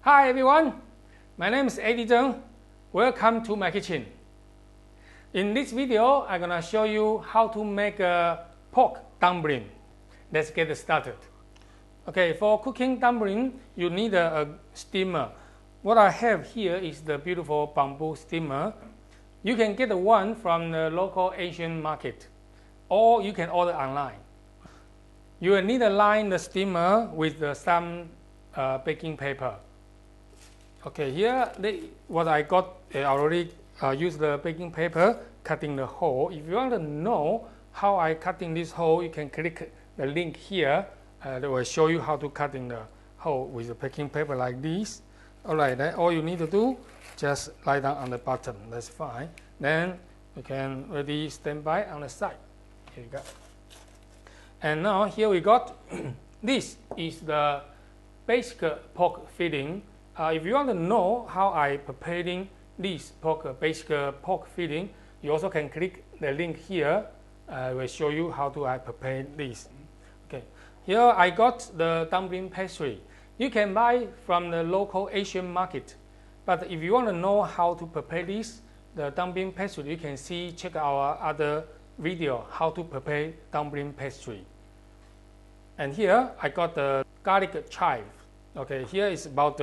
Hi everyone, my name is Eddy Tseng. Welcome to my kitchen. In this video, I'm gonna show you how to make a pork dumpling. Let's get started. Okay, for cooking dumpling, you need a steamer. What I have here is the beautiful bamboo steamer. You can get one from the local Asian market, or you can order online. You will need to line the steamer with some baking paper. Okay, here what I got, I already used the baking paper cutting the hole. If you want to know how I cutting this hole, you can click the link here. That will show you how to cutting the hole with the baking paper like this. Alright, then all you need to do, just lie down on the bottom. That's fine. Then you can ready stand by on the side. Here you go. And now here we got this is the basic pork filling. If you want to know how I preparing this basic pork filling, you also can click the link here. I will show you how to I prepare this. Okay, here I got the dumpling pastry. You can buy from the local Asian market, but if you want to know how to prepare this, the dumpling pastry, you can check our other video how to prepare dumpling pastry. And here I got the garlic chive. Okay, here is about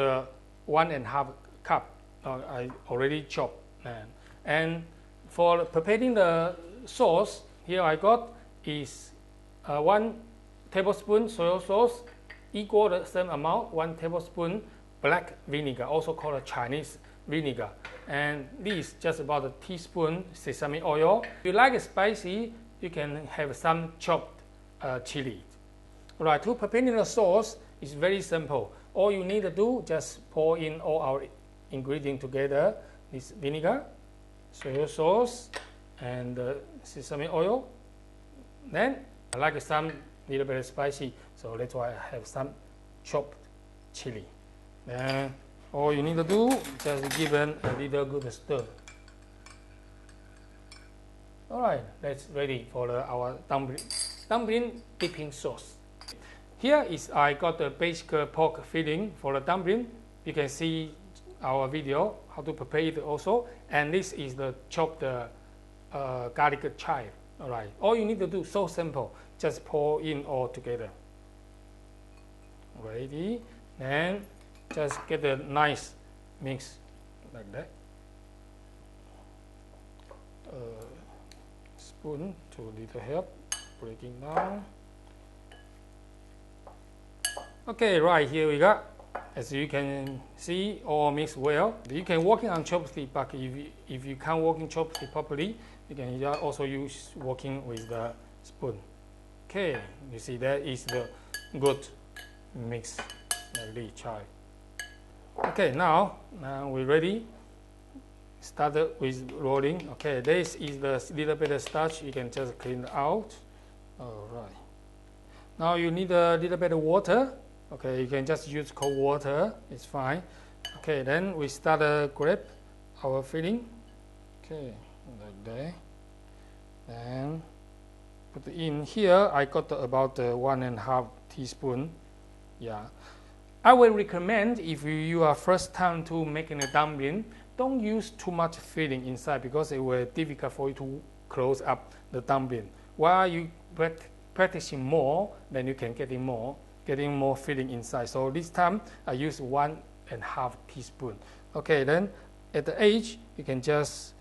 1.5 cup. I already chopped. And for preparing the sauce, here I got is 1 tablespoon soy sauce, equal the same amount 1 tablespoon black vinegar, also called a Chinese vinegar. And this just about a teaspoon sesame oil. If you like it spicy, you can have some chopped chili. Alright, to preparing the sauce is very simple. All you need to do, just pour in all our ingredients together. This vinegar, soy sauce, and sesame oil. Then I like some little bit spicy, so that's why I have some chopped chili. Then all you need to do, just give them a little good stir. Alright, that's ready for our dumpling dipping sauce. Here is I got the basic pork filling for the dumpling. You can see our video how to prepare it also. And this is the chopped garlic chive. Alright, all you need to do, so simple, just pour in all together. Ready? Then just get a nice mix like that. Spoon to little help breaking down. Okay, right, here we go. As you can see, all mixed well. You can working on chopstick, but if you can't working chopstick properly, you can also use working with the spoon. Okay, you see that is the good mix like this chive. Okay, now we're ready. Started with rolling. Okay, this is the little bit of starch. You can just clean out. All right. Now you need a little bit of water. Okay, you can just use cold water, it's fine. Okay, then we start grab our filling. Okay, like that. Then put in here, I got about 1.5 teaspoon. Yeah. I will recommend if you are first time to making a dumpling, don't use too much filling inside because it will be difficult for you to close up the dumpling. While you practicing more, then you can getting more filling inside. So this time I use 1.5 teaspoon. Okay, then at the edge you can just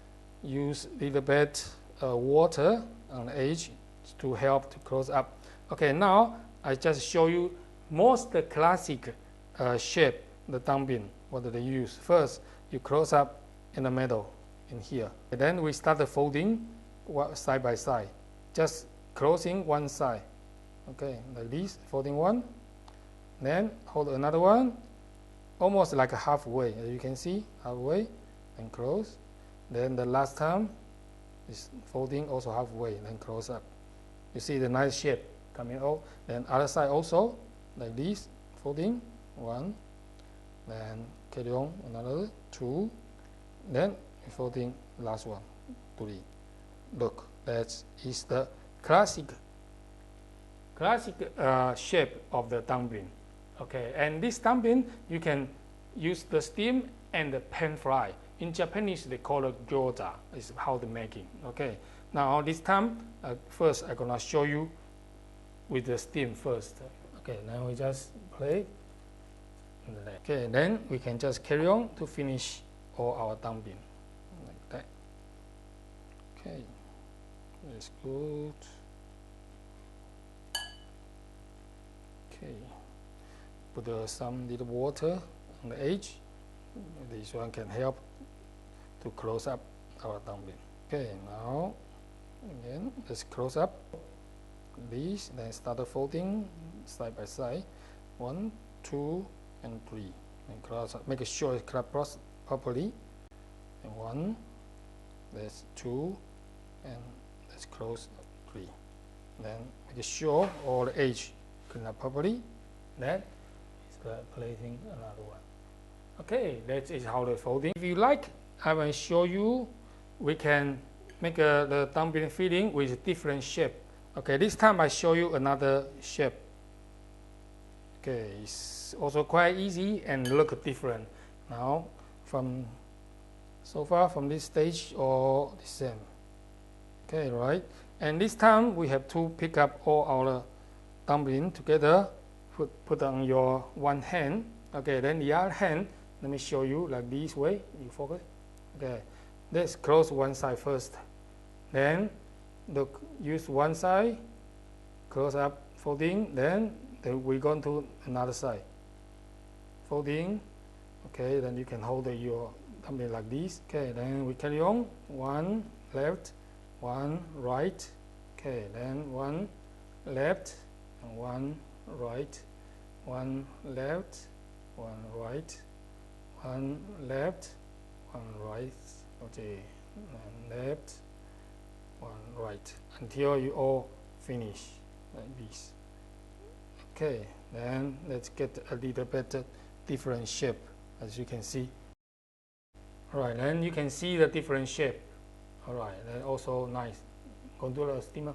use a little bit water on the edge to help to close up. Okay, now I just show you most the classic shape the dumpling. What do they use? First you close up in the middle in here, and then we start the folding side by side, just closing one side. Okay, like this, folding one, then hold another one, almost like a halfway, as you can see, halfway, and close. Then the last time is folding also halfway, then close up. You see the nice shape coming out. Then other side also, like this, folding, one, then carry on another, two, then folding last one, three. Look, that is the classic shape of the dumpling. Okay, and this dumpling you can use the steam and the pan fry. In Japanese, they call it gyoza. Is how they making. Okay. Now this time, first I'm gonna show you with the steam first. Okay. Now we just play. Okay. Then we can just carry on to finish all our dumpling like that. Okay. That's good. Okay. Put some little water on the edge. This one can help to close up our dumpling. Okay, now again, let's close up these, then start folding side by side. 1, 2, and 3. And close up. Make sure it's closed properly. And 1, that's 2, and let's close 3. Then make sure all the edge clean up properly. Then placing another one. Okay, that is how the folding. If you like, I will show you. We can make the dumpling filling with different shape. Okay, this time I show you another shape. Okay, it's also quite easy and look different. Now, so far from this stage, all the same. Okay, right. And this time we have to pick up all our dumpling together. Put on your one hand. Okay, then the other hand. Let me show you like this way. You focus. Okay, let's close one side first. Then look, use one side, close up, folding. Then we go to another side, folding. Okay, then you can hold your dumpling like this. Okay, then we carry on. One left, one right. Okay, then one left and one right, one left, one right. One left, one right, okay, one left, one right, until you all finish like this. Okay, then let's get a little bit different shape, as you can see. Alright, then you can see the different shape. Alright, then also nice. Contour the steamer.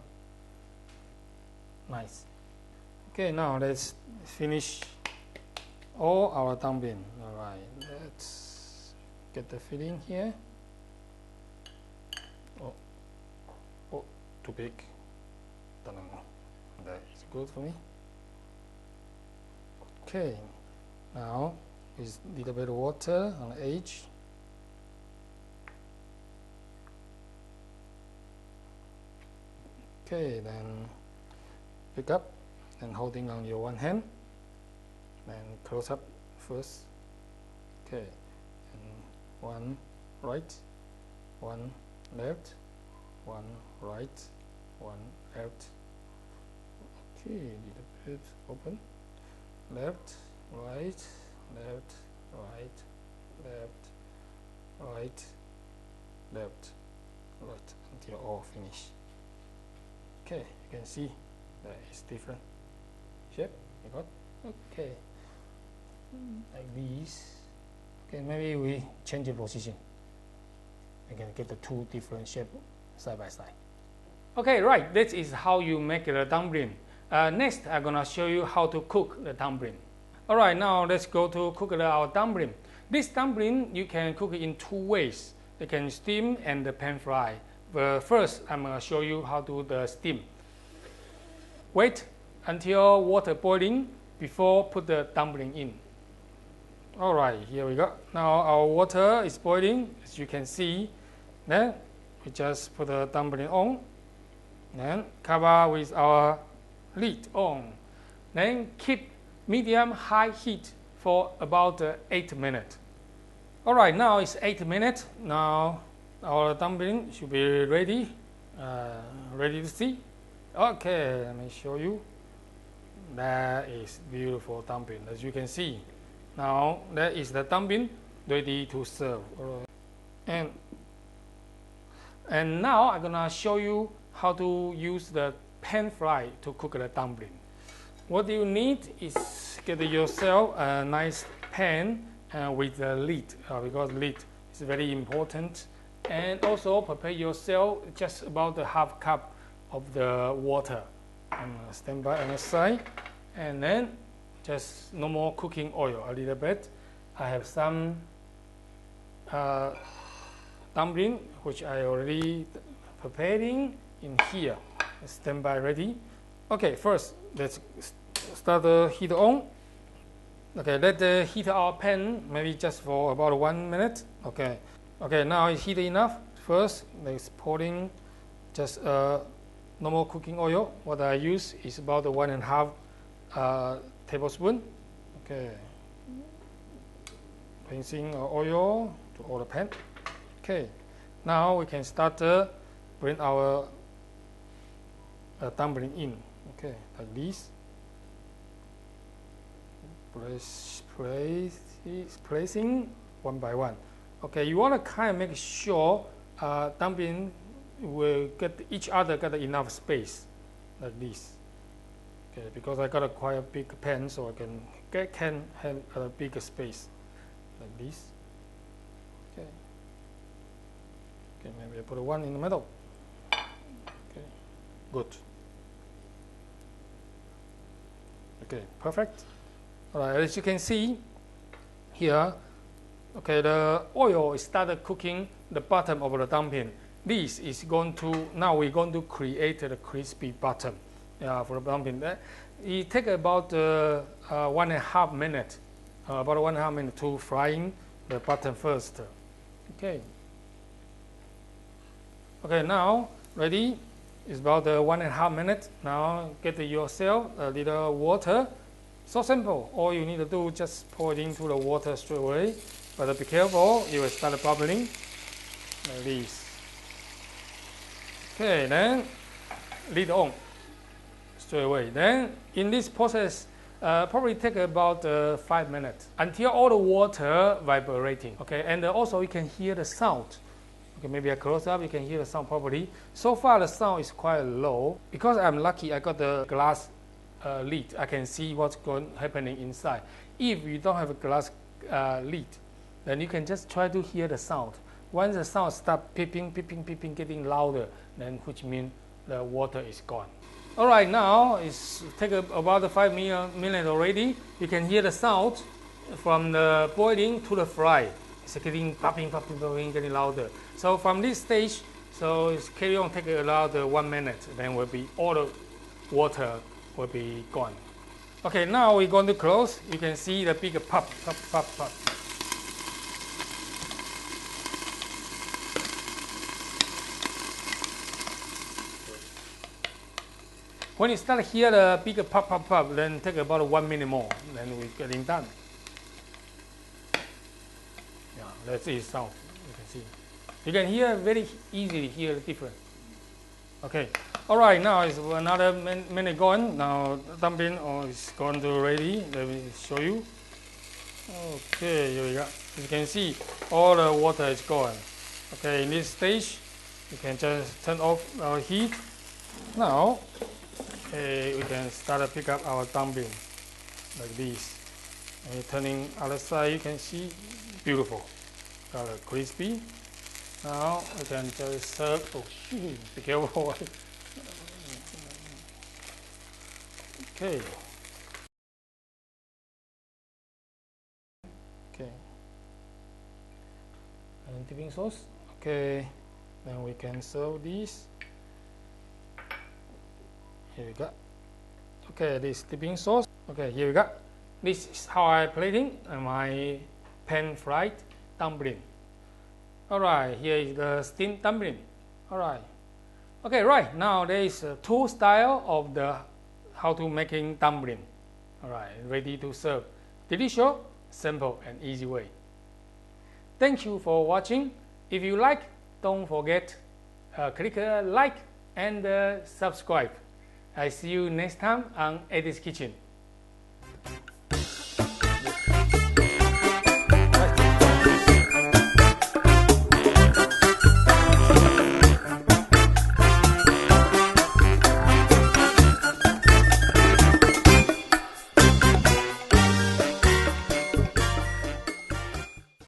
Nice. Okay, now let's finish all our dumpling. Alright, let's get the filling here. Oh, too big. That is good for me. Okay, now with a little bit of water on the edge. Okay, then pick up and holding on your one hand. And close up first. Okay, and one right, one left, one right, one left. Okay, little bit open. Left, right, left, right, left, right, left, right, until all finish. Okay, you can see that is different shape. You got okay. Like these. Okay, maybe we change the position. We can get the two different shapes side by side. Okay, right. This is how you make the dumpling. Next, I'm gonna show you how to cook the dumpling. All right, now let's go to cook our dumpling. This dumpling you can cook it in two ways. You can steam and pan fry. But first, I'm gonna show you how to do the steam. Wait until water boiling before put the dumpling in. Alright, here we go. Now our water is boiling, as you can see. Then we just put the dumpling on. Then cover with our lid on. Then keep medium-high heat for about 8 minutes. Alright, now it's 8 minutes. Now our dumpling should be ready. Ready to see. Okay, let me show you. That is beautiful dumpling, as you can see. Now that is the dumpling ready to serve. And now I'm gonna show you how to use the pan fry to cook the dumpling. What you need is get yourself a nice pan with a lid, because lid is very important. And also prepare yourself just about a half cup of the water. Stand by on the side, and then just normal cooking oil a little bit. I have some dumpling which I already preparing in here. Standby ready. Okay, first let's start the heat on. Okay, let the heat our pan maybe just for about 1 minute. Okay, now it's heated enough. First, let's pouring just normal cooking oil. What I use is about 1.5 tablespoon. Okay, placing oil to all the pan. Okay, now we can start bring our dumpling in. Okay, like this. Placing one by one. Okay, you want to kind of make sure dumpling will get each other get enough space, like this. Okay, because I got a quite a big pan, so I can have a bigger space, like this. Okay. Okay, maybe I put one in the middle. Okay, good. Okay, perfect. All right, as you can see here, okay, the oil started cooking the bottom of the dumpling. This is going to, now we're going to create the crispy bottom for the dumpling. It takes about 1.5 minutes, about 1.5 minutes to frying the bottom first. Okay. Okay, now ready. It's about 1.5 minutes. Now get yourself a little water. So simple. All you need to do is just pour it into the water straight away. But be careful, it will start bubbling like this. Okay, then lid on straight away. Then in this process, probably take about 5 minutes until all the water vibrating. Okay, and also you can hear the sound. Okay, maybe I close up, you can hear the sound properly. So far the sound is quite low. Because I'm lucky I got the glass lid, I can see what's happening inside. If you don't have a glass lid, then you can just try to hear the sound. Once the sound starts peeping, getting louder, then which means the water is gone. All right, now it's take about 5 minutes already. You can hear the sound from the boiling to the fry. It's getting popping, getting louder. So from this stage, so it's carry on, take about 1 minute, then will be all the water will be gone. Okay, now we're going to close. You can see the big pop. When you start hear the big pop, then take about 1 minute more, then we're getting done. Yeah, that's it sound. You can see. You can hear very easily hear the difference. Okay. All right. Now it's another minute gone. Now dumpling is going to ready. Let me show you. Okay. Here we go. You can see all the water is gone. Okay. In this stage, you can just turn off our heat. Now, okay, we can start to pick up our dumpling like this. And turning other side, you can see beautiful, crispy. Now we can just serve. Oh, be careful. Okay. Okay. And dipping sauce. Okay. Then we can serve this. Here we go. Okay, this dipping sauce. Okay, here we go. This is how I plating my pan-fried dumpling. Alright, here is the steamed dumpling. Alright. Okay, right. Now there is two styles of the how to making dumpling. Alright, ready to serve. Delicious, simple and easy way. Thank you for watching. If you like, don't forget click like and subscribe. I see you next time on Eddy's Kitchen.